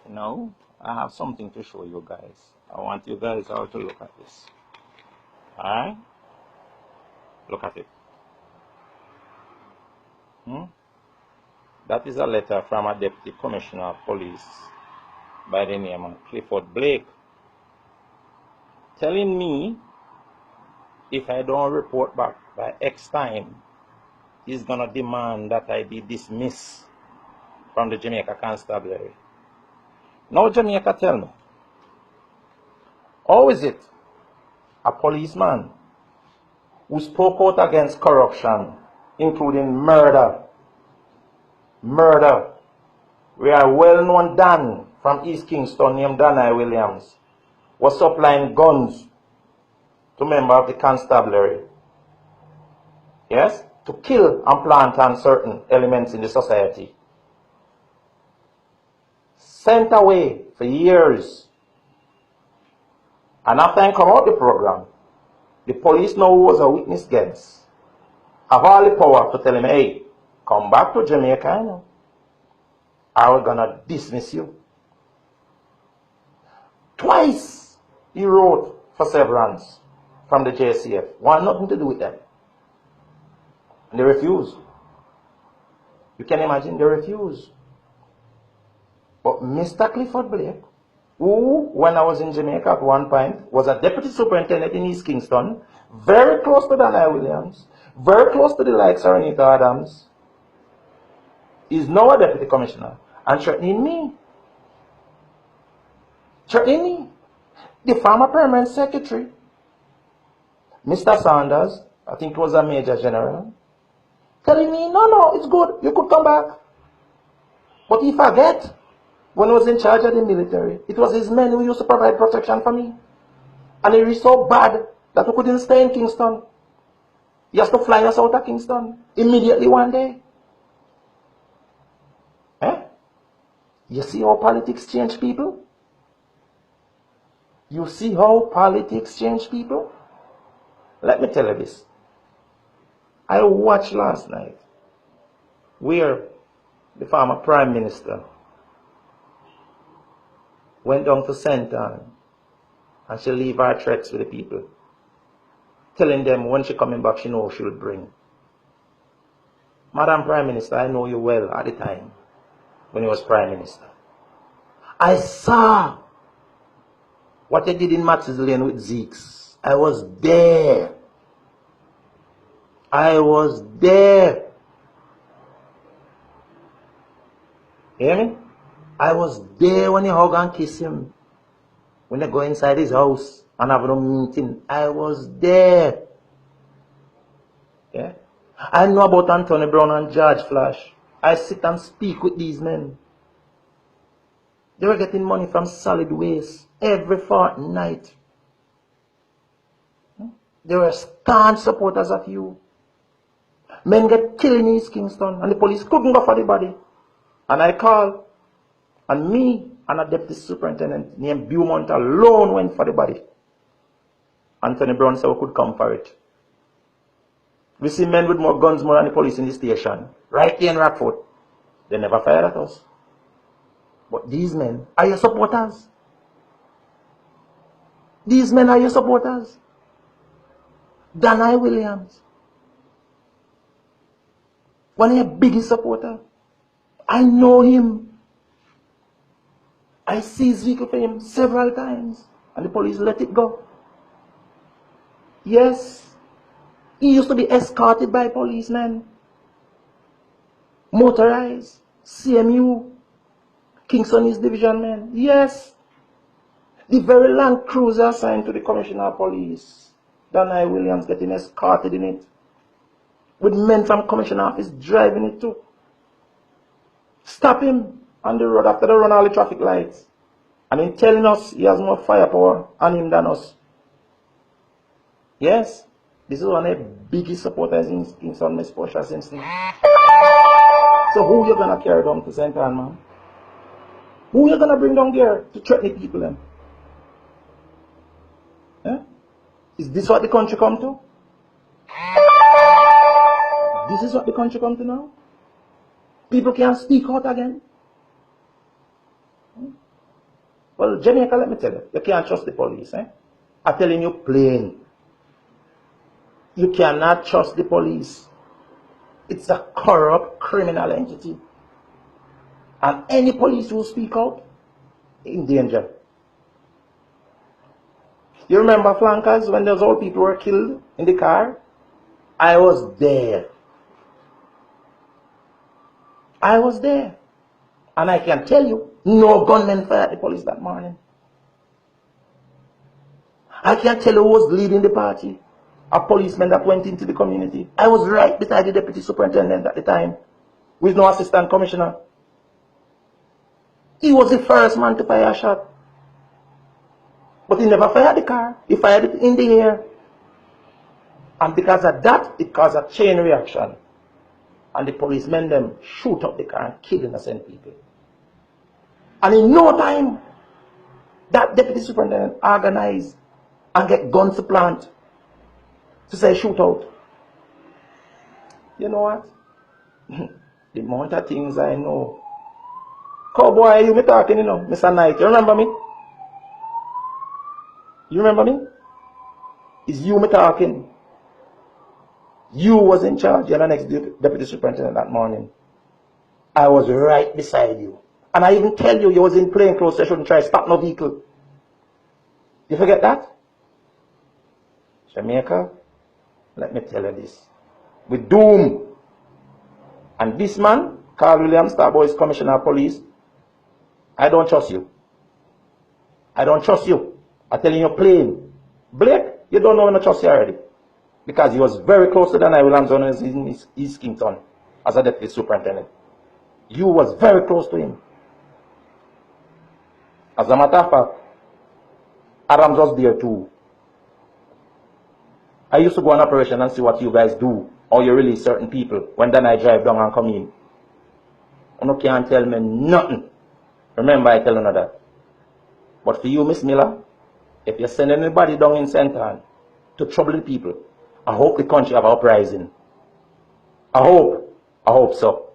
Now, I have something to show you guys. I want you guys all to look at this. Alright? Look at it. That is a letter from a Deputy Commissioner of Police by the name of Clifford Blake, telling me if I don't report back by X time, he's going to demand that I be dismissed from the Jamaica Constabulary. Now Jamaica, tell me, how is it a policeman who spoke out against corruption, including murder, where a well-known Dan from East Kingston named Danai Williams was supplying guns to members of the constabulary, yes, to kill and plant on certain elements in the society. Sent away for years. And after I come out the program, the police now was a witness against, have all the power to tell him, hey, come back to Jamaica, you know, or we're gonna dismiss you. Twice he wrote for severance from the JCF. Want nothing to do with them. And they refused. You can imagine, they refused. But Mr. Clifford Blake, who, when I was in Jamaica at one point, was a deputy superintendent in East Kingston, very close to Danai Williams, very close to the likes of Renita Adams, is now a deputy commissioner and threatening me. Threatening me. The former permanent secretary, Mr. Sanders, I think was a major general, telling me, no, it's good, you could come back. But he forget, when I was in charge of the military, it was his men who used to provide protection for me. And it was so bad that we couldn't stay in Kingston. He has to fly us out of Kingston immediately one day. You see how politics change people? You see how politics change people? Let me tell you this. I watched last night where the former Prime Minister went down to St. Anne and she leave her threats with the people, telling them when she coming back she knows she will bring. Madam Prime Minister, I know you well at the time when he was Prime Minister. I saw what they did in Matthews Lane with Zeeks. I was there. I was there. You hear me? I was there when he hug and kiss him. When they go inside his house and have no meeting. I was there. Yeah? I know about Anthony Brown and George Flash. I sit and speak with these men. They were getting money from solid waste every fortnight. They were staunch supporters of you. Men get killed in East Kingston and the police couldn't go for the body. And I called. And me and a deputy superintendent named Beaumont alone went for the body. Anthony Brown said we could come for it. We see men with more guns more than the police in the station. Right here in Rockford. They never fired at us. But these men are your supporters. These men are your supporters. Danai Williams, one of your biggest supporters. I know him. I see his vehicle for him several times. And the police let it go. Yes. He used to be escorted by policemen. Motorized. CMU. Kingston East Division men. Yes. The very Land Cruiser assigned to the Commissioner of Police, Danai Williams, getting escorted in it. With men from Commissioner Office driving it too. Stop him on the road after they run all the traffic lights. And in telling us he has more firepower on him than us. Yes. This is one of the biggest supporters in Kingston, Miss Portia Simpson. So who you gonna carry down to St. Anne, man? Who you gonna bring down here to threaten the people then? Eh? Is this what the country come to? This is what the country come to now? People can't speak out again. Well, Jamaica, let me tell you, you can't trust the police. I'm telling you plain. You cannot trust the police. It's a corrupt criminal entity. And any police who speak out, in danger. You remember flankers when those old people were killed in the car? I was there. I was there. And I can tell you, no gunmen fired the police that morning. I can tell you who was leading the party. A policeman that went into the community. I was right beside the deputy superintendent at the time, with no assistant commissioner. He was the first man to fire a shot. But he never fired the car. He fired it in the air. And because of that, it caused a chain reaction. And the policemen them shoot up the car and kill innocent people. And in no time, that deputy superintendent organized and get guns to plant to say shoot out. You know what? The amount of things I know. Cowboy, you me talking, you know, Mr. Knight. You remember me? You remember me? It's you me talking. You was in charge. You're the next deputy superintendent that morning. I was right beside you. And I even tell you, you was in plain clothes, so you shouldn't try to stop no vehicle. You forget that? Jamaica, let me tell you this. With doom. And this man, Carl Williams, Starboy's Commissioner of Police, I don't trust you. I don't trust you. I'm telling you plain. Blake, you don't know when I trust you already. Because he was very close to Danai Williams when he was in East Kingston as a deputy superintendent. You was very close to him. As a matter of fact, Adams was there too. I used to go on operation and see what you guys do, or you release certain people when then I drive down and come in. You can't tell me nothing. Remember I tell you that. But for you, Miss Miller, if you send anybody down in St. Ann to trouble the people, I hope the country have an uprising. I hope so.